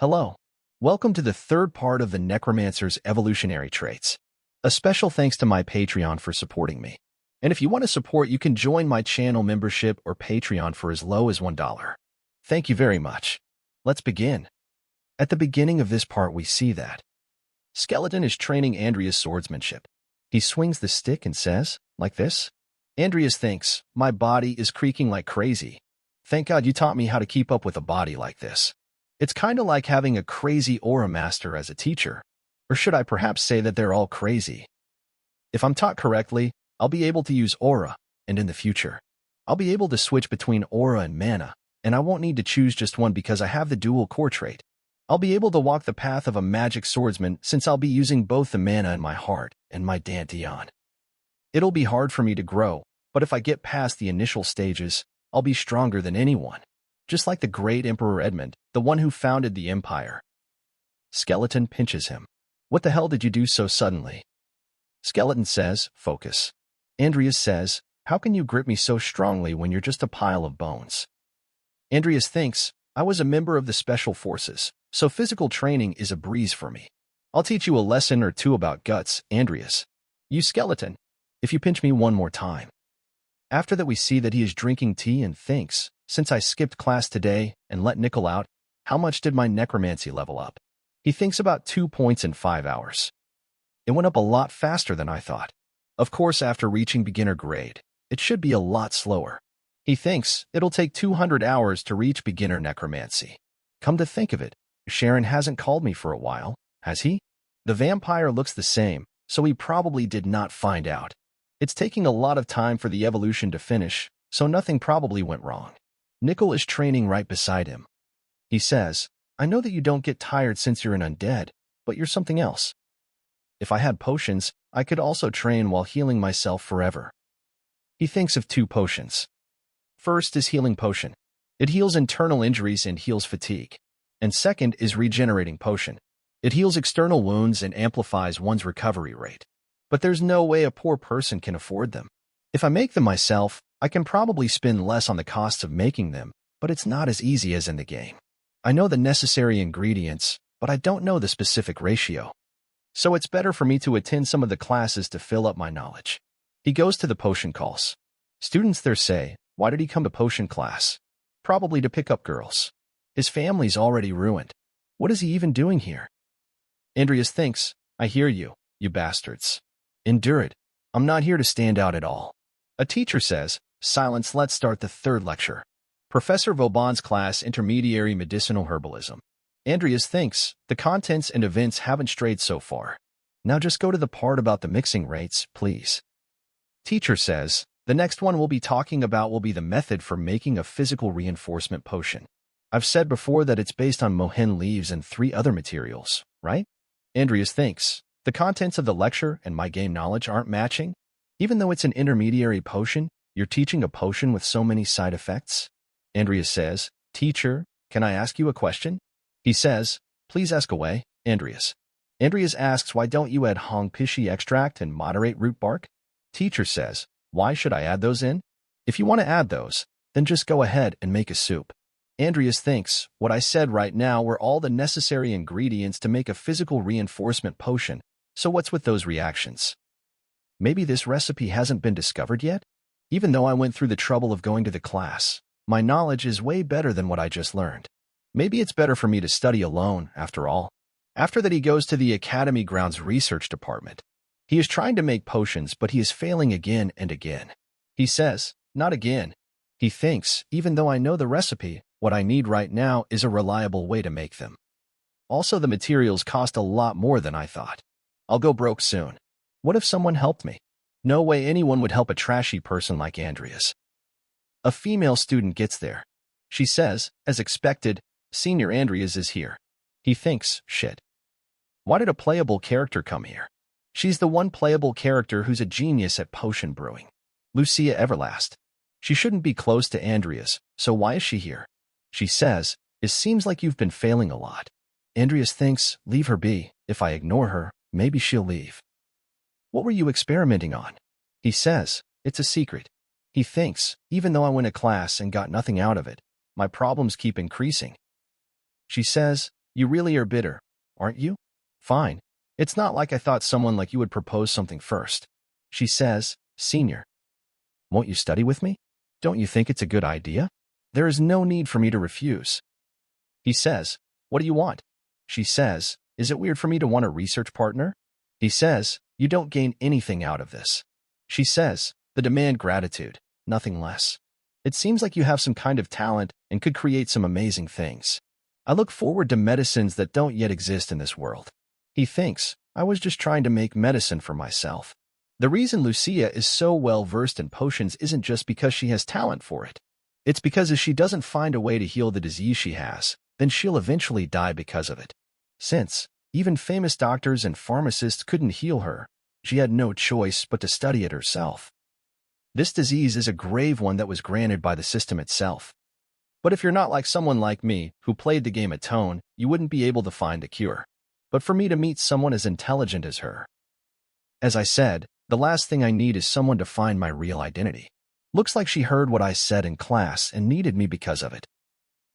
Hello. Welcome to the third part of the necromancer's evolutionary traits. A special thanks to my Patreon for supporting me. And if you want to support, you can join my channel membership or Patreon for as low as $1. Thank you very much. Let's begin. At the beginning of this part, we see that Skeleton is training Andrea's swordsmanship. He swings the stick and says, like this. Andreas thinks, my body is creaking like crazy. Thank God you taught me how to keep up with a body like this. It's kind of like having a crazy aura master as a teacher. Or should I perhaps say that they're all crazy? If I'm taught correctly, I'll be able to use aura, and in the future, I'll be able to switch between aura and mana, and I won't need to choose just one because I have the dual core trait. I'll be able to walk the path of a magic swordsman since I'll be using both the mana in my heart and my dantian. It'll be hard for me to grow, but if I get past the initial stages, I'll be stronger than anyone. Just like the great Emperor Edmund, the one who founded the empire. Skeleton pinches him. What the hell did you do so suddenly? Skeleton says, focus. Andreas says, how can you grip me so strongly when you're just a pile of bones? Andreas thinks, I was a member of the special forces, so physical training is a breeze for me. I'll teach you a lesson or two about guts, Andreas. You skeleton, if you pinch me one more time. After that we see that he is drinking tea and thinks, since I skipped class today and let Nickel out, how much did my necromancy level up? He thinks about 2 points in 5 hours. It went up a lot faster than I thought. Of course, after reaching beginner grade, it should be a lot slower. He thinks it'll take 200 hours to reach beginner necromancy. Come to think of it, Sharon hasn't called me for a while, has he? The vampire looks the same, so he probably did not find out. It's taking a lot of time for the evolution to finish, so nothing probably went wrong. Nickel is training right beside him. He says, I know that you don't get tired since you're an undead, but you're something else. If I had potions, I could also train while healing myself forever. He thinks of 2 potions. First is healing potion. It heals internal injuries and heals fatigue. And second is regenerating potion. It heals external wounds and amplifies one's recovery rate. But there's no way a poor person can afford them. If I make them myself, I can probably spend less on the costs of making them, but it's not as easy as in the game. I know the necessary ingredients, but I don't know the specific ratio. So it's better for me to attend some of the classes to fill up my knowledge. He goes to the potion calls. Students there say, why did he come to potion class? Probably to pick up girls. His family's already ruined. What is he even doing here? Andreas thinks, I hear you, you bastards. Endure it. I'm not here to stand out at all. A teacher says, silence, let's start the third lecture. Professor Vauban's class, Intermediary Medicinal Herbalism. Andreas thinks, the contents and events haven't strayed so far. Now just go to the part about the mixing rates, please. Teacher says, the next one we'll be talking about will be the method for making a physical reinforcement potion. I've said before that it's based on mohen leaves and 3 other materials, right? Andreas thinks, the contents of the lecture and my game knowledge aren't matching? Even though it's an intermediary potion, you're teaching a potion with so many side effects? Andreas says, teacher, can I ask you a question? He says, please ask away, Andreas. Andreas asks, why don't you add hong pishi extract and moderate root bark? Teacher says, why should I add those in? If you want to add those, then just go ahead and make a soup. Andreas thinks, what I said right now were all the necessary ingredients to make a physical reinforcement potion, so what's with those reactions? Maybe this recipe hasn't been discovered yet? Even though I went through the trouble of going to the class, my knowledge is way better than what I just learned. Maybe it's better for me to study alone, after all. After that, he goes to the Academy Grounds Research Department. He is trying to make potions, but he is failing again and again. He says, not again. He thinks, even though I know the recipe, what I need right now is a reliable way to make them. Also, the materials cost a lot more than I thought. I'll go broke soon. What if someone helped me? No way anyone would help a trashy person like Andreas. A female student gets there. She says, as expected, Senior Andreas is here. He thinks, shit. Why did a playable character come here? She's the one playable character who's a genius at potion brewing. Lucia Everlast. She shouldn't be close to Andreas, so why is she here? She says, it seems like you've been failing a lot. Andreas thinks, leave her be. If I ignore her, maybe she'll leave. What were you experimenting on? He says, it's a secret. He thinks, even though I went to class and got nothing out of it, my problems keep increasing. She says, You really are bitter, aren't you? Fine. It's not like I thought someone like you would propose something first. She says, Senior. Won't you study with me? Don't you think it's a good idea? There is no need for me to refuse. He says, What do you want? She says, Is it weird for me to want a research partner? He says, You don't gain anything out of this. She says, The demand gratitude, nothing less. It seems like you have some kind of talent and could create some amazing things. I look forward to medicines that don't yet exist in this world. He thinks, I was just trying to make medicine for myself. The reason Lucia is so well-versed in potions isn't just because she has talent for it. It's because if she doesn't find a way to heal the disease she has, then she'll eventually die because of it. Since even famous doctors and pharmacists couldn't heal her, she had no choice but to study it herself. This disease is a grave one that was granted by the system itself. But if you're not like someone like me, who played the game at Toon, you wouldn't be able to find the cure. But for me to meet someone as intelligent as her. As I said, the last thing I need is someone to find my real identity. Looks like she heard what I said in class and needed me because of it.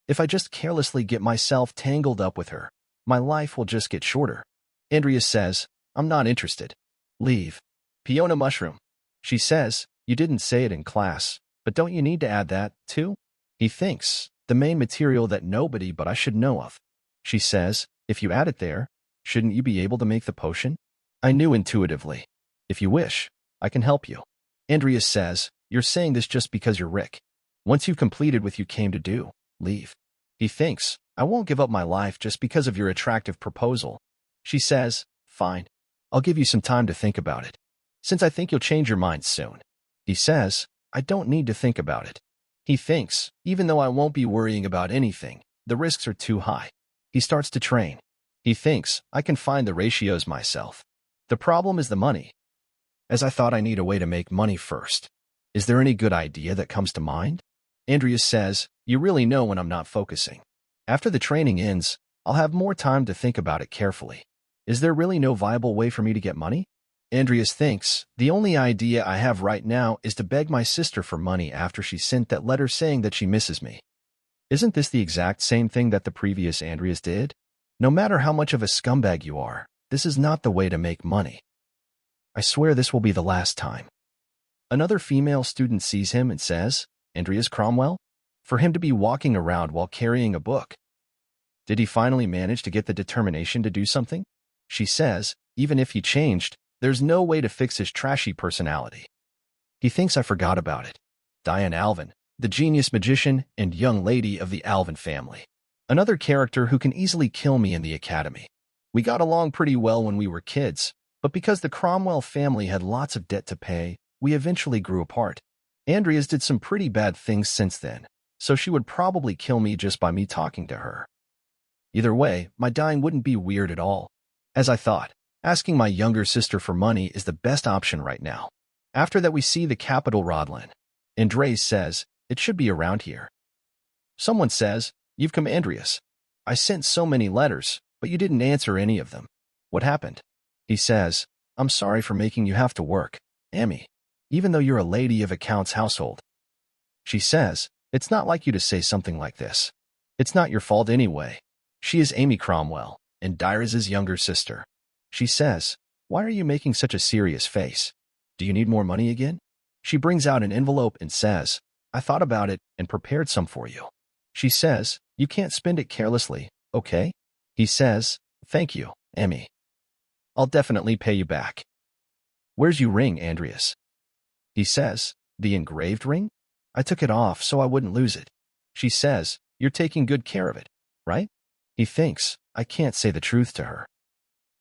If I just carelessly get myself tangled up with her, my life will just get shorter. Andrea says, I'm not interested. Leave. Peona Mushroom. She says, You didn't say it in class, but don't you need to add that, too? He thinks, the main material that nobody but I should know of. She says, If you add it there, shouldn't you be able to make the potion? I knew intuitively. If you wish, I can help you. Andrea says, You're saying this just because you're Rick. Once you've completed what you came to do, leave. He thinks, I won't give up my life just because of your attractive proposal. She says, Fine. I'll give you some time to think about it, since I think you'll change your mind soon. He says, I don't need to think about it. He thinks, even though I won't be worrying about anything, the risks are too high. He starts to train. He thinks, I can find the ratios myself. The problem is the money. As I thought I need a way to make money first. Is there any good idea that comes to mind? Andrea says, You really know when I'm not focusing. After the training ends, I'll have more time to think about it carefully. Is there really no viable way for me to get money? Andrea thinks, the only idea I have right now is to beg my sister for money after she sent that letter saying that she misses me. Isn't this the exact same thing that the previous Andreas did? No matter how much of a scumbag you are, this is not the way to make money. I swear this will be the last time. Another female student sees him and says, Andreas Cromwell? For him to be walking around while carrying a book. Did he finally manage to get the determination to do something? She says, even if he changed, there's no way to fix his trashy personality. He thinks I forgot about it. Diane Alvin, the genius magician and young lady of the Alvin family. Another character who can easily kill me in the academy. We got along pretty well when we were kids, but because the Cromwell family had lots of debt to pay, we eventually grew apart. Andrea's did some pretty bad things since then, so she would probably kill me just by me talking to her. Either way, my dying wouldn't be weird at all. As I thought, asking my younger sister for money is the best option right now. After that we see the capital Rodlin. Andres says, it should be around here. Someone says, You've come, Andreas. I sent so many letters, but you didn't answer any of them. What happened? He says, I'm sorry for making you have to work, Amy, even though you're a lady of accounts household. She says, It's not like you to say something like this. It's not your fault anyway. She is Amy Cromwell, and Dyras's younger sister. She says, Why are you making such a serious face? Do you need more money again? She brings out an envelope and says, I thought about it and prepared some for you. She says, You can't spend it carelessly, okay? He says, Thank you, Amy. I'll definitely pay you back. Where's your ring, Andreas? He says, The engraved ring? I took it off so I wouldn't lose it. She says, You're taking good care of it, right? He thinks, I can't say the truth to her.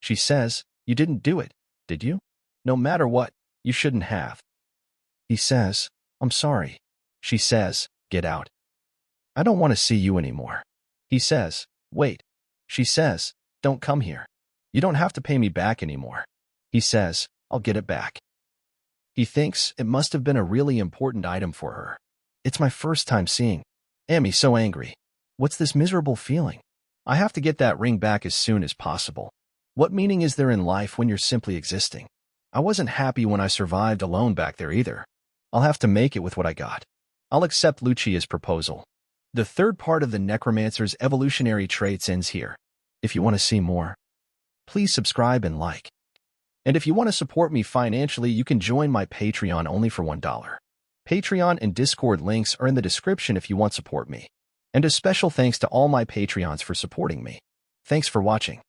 She says, You didn't do it, did you? No matter what, you shouldn't have. He says, I'm sorry. She says, Get out. I don't want to see you anymore. He says, Wait. She says, Don't come here. You don't have to pay me back anymore. He says, I'll get it back. He thinks it must have been a really important item for her. It's my first time seeing Amy so angry. What's this miserable feeling? I have to get that ring back as soon as possible. What meaning is there in life when you're simply existing? I wasn't happy when I survived alone back there either. I'll have to make it with what I got. I'll accept Lucia's proposal. The third part of the necromancer's evolutionary traits ends here. If you want to see more, please subscribe and like. And if you want to support me financially, you can join my Patreon only for $1. Patreon and Discord links are in the description if you want to support me. And a special thanks to all my Patreons for supporting me. Thanks for watching.